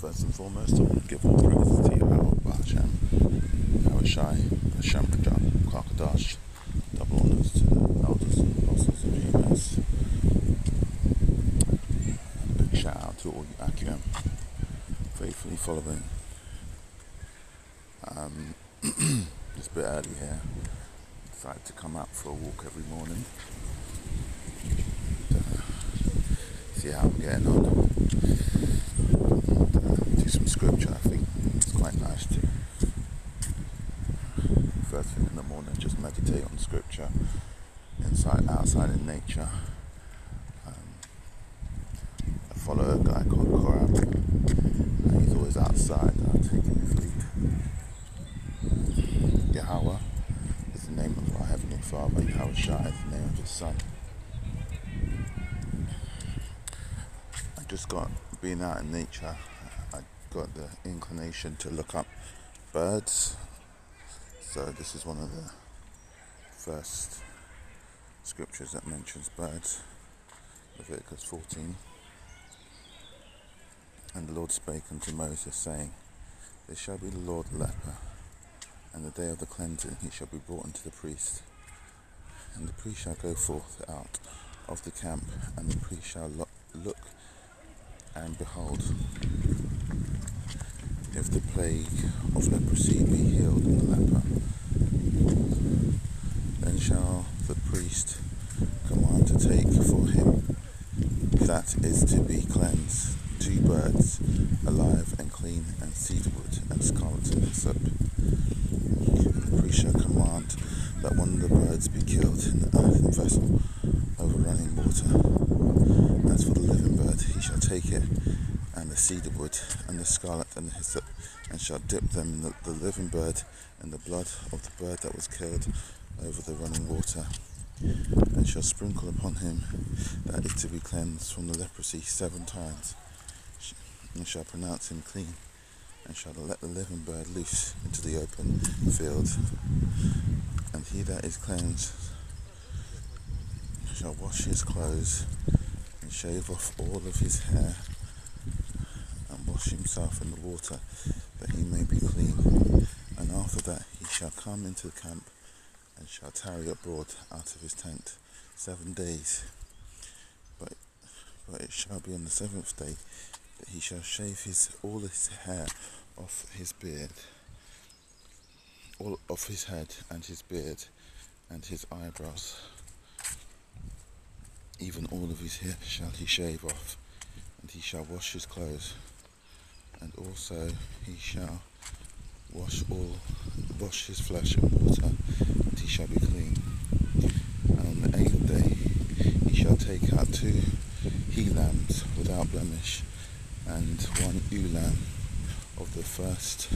First and foremost, I want to give all praise to Yahweh Bahasham, Yahweh Shai, Hashem Rajan, Kakadash, double honours to the elders and apostles of GMS. And a big shout out to all you Akim, faithfully following. It's a bit early here. Decided to come out for a walk every morning. See how I'm getting on. Do some scripture. I think it's quite nice to first thing in the morning just meditate on scripture outside in nature. I follow a guy called Korab, and he's always outside. I take him his lead. Yahweh is the name of our Heavenly Father. Yahweh Shai is the name of His Son. I just got being out in nature. I got the inclination to look up birds. So this is one of the first scriptures that mentions birds. Leviticus 14. And the Lord spake unto Moses, saying, There shall be the Lord a leper, and the day of the cleansing he shall be brought unto the priest. And the priest shall go forth out of the camp, and the priest shall look, and behold, if the plague of leprosy be healed in the leper, then shall the priest command to take for him that is to be cleansed 2 birds, alive and clean, and cedarwood, and scarlet and hyssop. And the priest shall command that one of the birds be killed in the earthen vessel over running water. As for the living bird, he shall take it, and the cedarwood, and the scarlet, and the hyssop, and shall dip them in the living bird, and the blood of the bird that was killed over the running water, and shall sprinkle upon him that is to be cleansed from the leprosy 7 times, and shall pronounce him clean, and shall let the living bird loose into the open field. And he that is cleansed shall wash his clothes, and shave off all of his hair, and wash himself in the water, that he may be clean. And after that he shall come into the camp, and shall tarry abroad out of his tent 7 days. But it shall be on the 7th day that he shall shave all his hair off his beard, all off his head, and his beard, and his eyebrows. Even all of his hair shall he shave off, and he shall wash his clothes, and also he shall wash his flesh in water, and he shall be clean. And on the 8th day he shall take out 2 he-lambs without blemish, and 1 ewe-lamb of the first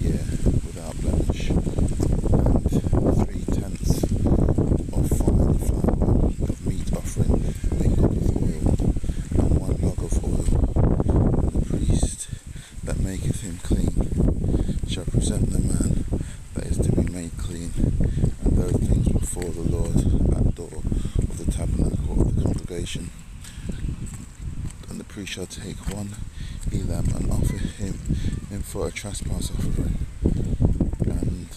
year without blemish, and 3/10 of fine flour of meat offering mingled with oil, and 1 log of oil. And the priest that maketh him clean shall present the man that is to be made clean, and those things before the Lord at the door of the tabernacle of the congregation. And the priest shall take 1 ewe-lamb and offer him for a trespass offering, and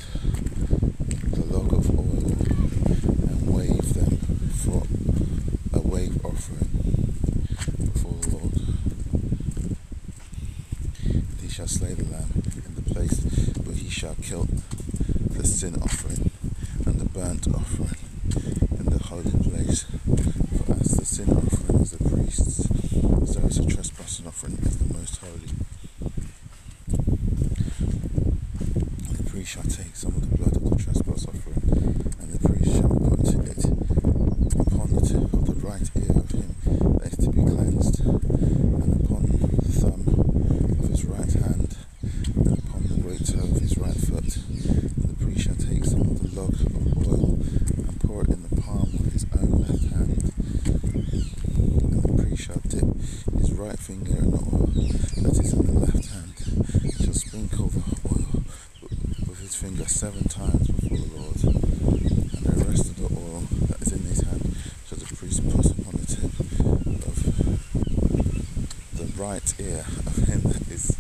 the log of oil, and wave them for a wave offering before the Lord. And he shall slay the lamb in the place where he shall kill the sin offering and the burnt offering in the holy place. For as the sin offering is the priest's, so is the trespassing offering is the most holy. The priest shall take some of the blood of the trespass offering, and the priest shall put it upon the tip of the right ear of him that is to be cleansed, and upon the thumb of his right hand, and upon the great toe of his right foot. And the priest shall take some of the log of oil, and pour it in the palm of his own left hand. And the priest shall dip his right finger in the oil that is in the left hand, and shall sprinkle the oil with his finger 7 times before the Lord. And the rest of the oil that is in his hand shall the priest put upon the tip of the right ear of him that is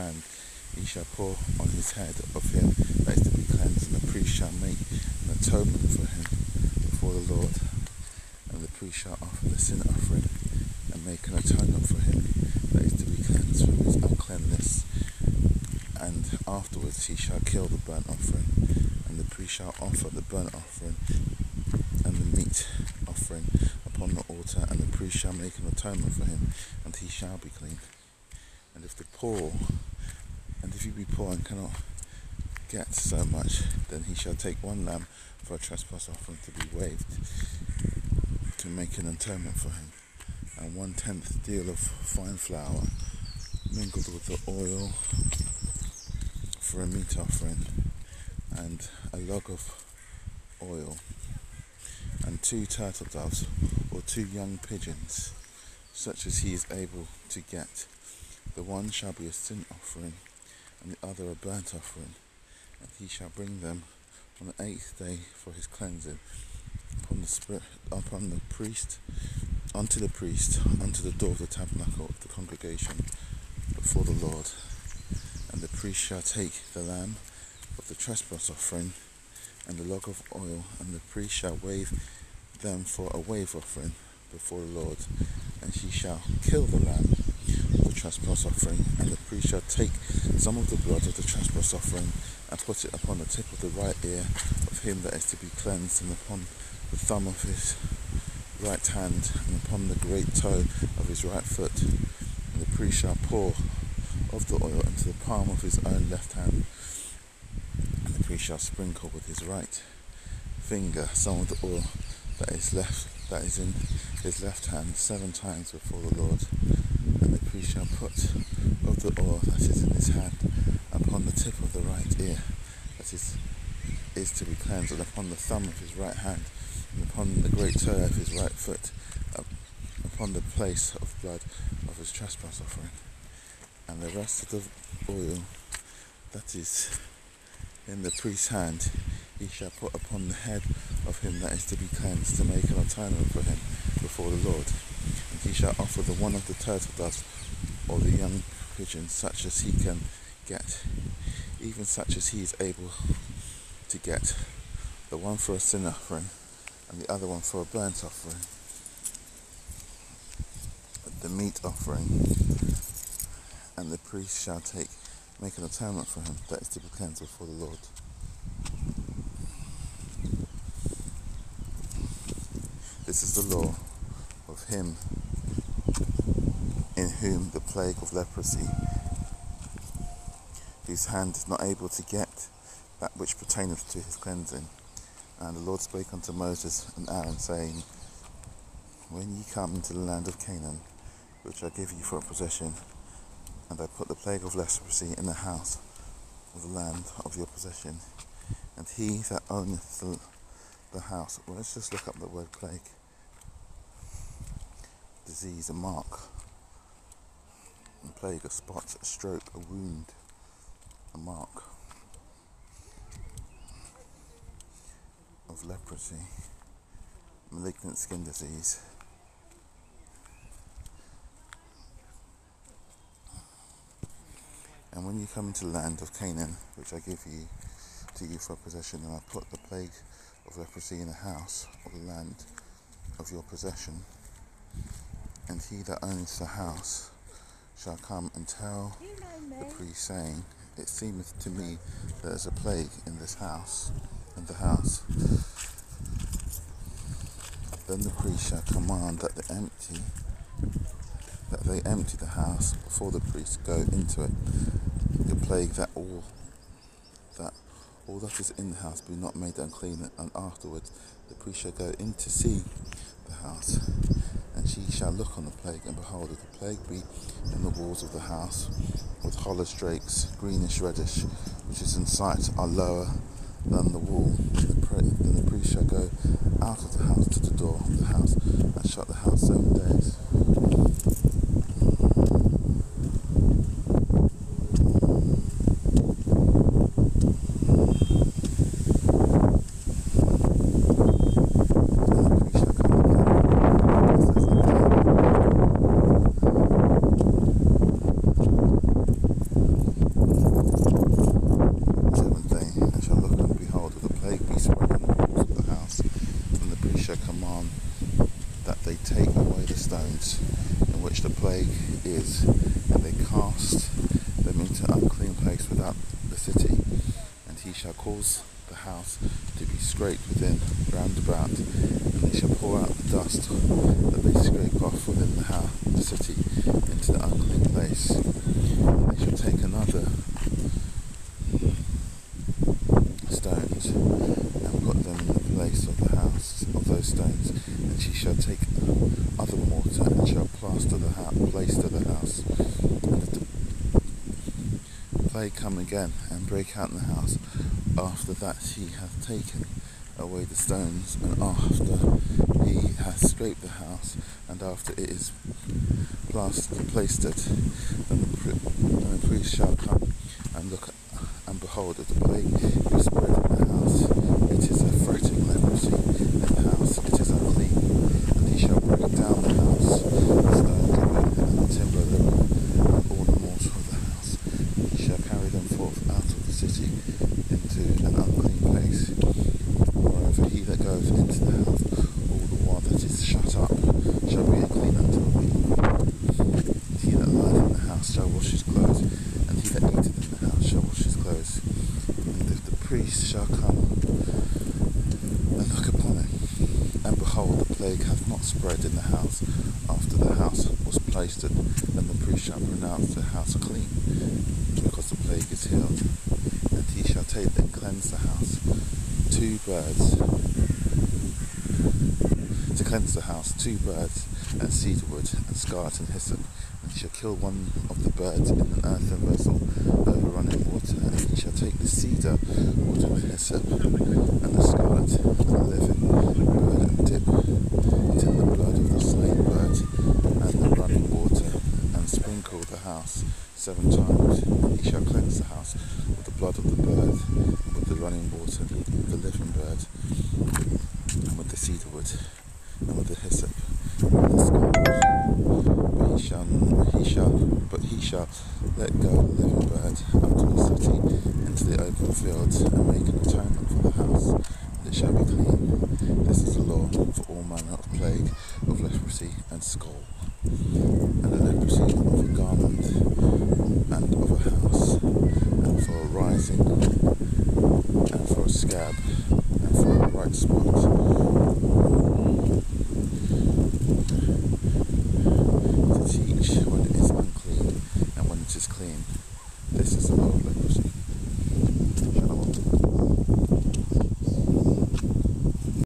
hand, he shall pour on his head of him that is to be cleansed, and the priest shall make an atonement for him before the Lord. And the priest shall offer the sin offering and make an atonement for him that is to be cleansed from his uncleanness. And afterwards he shall kill the burnt offering, and the priest shall offer the burnt offering and the meat offering upon the altar, and the priest shall make an atonement for him, and he shall be clean. And if you be poor and cannot get so much, then he shall take one lamb for a trespass offering to be waived, to make an atonement for him, and 1/10 deal of fine flour mingled with the oil for a meat offering, and a log of oil, and 2 turtle doves or 2 young pigeons, such as he is able to get. The one shall be a sin offering, and the other a burnt offering, and he shall bring them on the 8th day for his cleansing unto the priest, unto the door of the tabernacle of the congregation before the Lord. And the priest shall take the lamb of the trespass offering and the log of oil, and the priest shall wave them for a wave offering before the Lord. And he shall kill the lamb of the trespass offering, and the priest shall take some of the blood of the trespass offering and put it upon the tip of the right ear of him that is to be cleansed, and upon the thumb of his right hand, and upon the great toe of his right foot. And the priest shall pour of the oil into the palm of his own left hand, and the priest shall sprinkle with his right finger some of the oil that is in his left hand 7 times before the Lord. And the priest shall put of the oil that is in his hand upon the tip of the right ear that is to be cleansed, and upon the thumb of his right hand, and upon the great toe of his right foot, upon the place of blood of his trespass offering. And the rest of the oil that is in the priest's hand he shall put upon the head of him that is to be cleansed, to make an atonement for him before the Lord. And he shall offer the one of the turtle doves or the young pigeon, such as he can get, even such as he is able to get, the one for a sin offering and the other one for a burnt offering, the meat offering. And the priest shall make an atonement for him that is to be cleansed before the Lord. This is the law of him in whom the plague of leprosy, whose hand is not able to get that which pertaineth to his cleansing. And the Lord spake unto Moses and Aaron, saying, When ye come into the land of Canaan, which I give you for a possession, and I put the plague of leprosy in the house of the land of your possession, and he that owneth the house, well, let's just look up the word plague. Disease, a mark, a plague, a spot, a stroke, a wound, a mark of leprosy, malignant skin disease. And when you come into the land of Canaan, which I give you to you for possession, and I put the plague of leprosy in the house of the land of your possession, and he that owns the house shall come and tell the priest, saying, It seemeth to me there is a plague in this house, in the house. Then the priest shall command that they empty the house before the priest go into it, the plague that all that is in the house be not made unclean. And afterwards the priest shall go in to see the house, and she shall look on the plague, and behold, if the plague be in the walls of the house, with hollow strakes, greenish reddish, which is in sight are lower than the wall, then the priest shall go out of the house to the door of the house, and shut the house 7 days. he shall cause the house to be scraped within round about, and they shall pour out the dust that they scrape off within the house, the city, into the unclean place. And they shall take another stones and put them in the place of the house of those stones, and she shall take other mortar and shall plaster the house. And if the plague come again and break out in the house, after that he hath taken away the stones, and after he hath scraped the house, and after it is plastered, then the priest shall come and look, and behold, if the plague be spread in the house, it is a fretting leprosy in the house, it is unclean, and he shall break down the house, the stones and the timber thereof, and all the mortar of the house, and he shall carry them forth out of the city into an unclean place. Moreover, he that goeth into the house all the while that is shut up shall be unclean until the evening. He that lieth in the house shall wash his clothes, and he that eateth in the house shall wash his clothes. And if the priest shall come and look upon it, and behold, the plague hath not spread in the house after the house was plastered, then the priest shall pronounce the house clean, because the plague is healed. And he shall take and cleanse the house, 2 birds, to cleanse the house, 2 birds, and cedar wood, and scarlet and hyssop. And he shall kill one of the birds in an earthen vessel over running water, and he shall take the cedar wood and the hyssop, and the scarlet, and the living bird, and dip it in the blood of the slain bird, and the running water, and sprinkle the house 7 times. And he shall cleanse the house with the blood of the bird, and with the running water, with the living bird, and with the cedar wood, and with the hyssop, and with the scarlet. But he shall let go the living bird out of the city into the open fields, and make an atonement for the house, and it shall be clean. This is the law for all manner of plague, of leprosy and scole, and the leprosy of a garment, and of a house, and for a rising, and for a scab, and for a bright spot,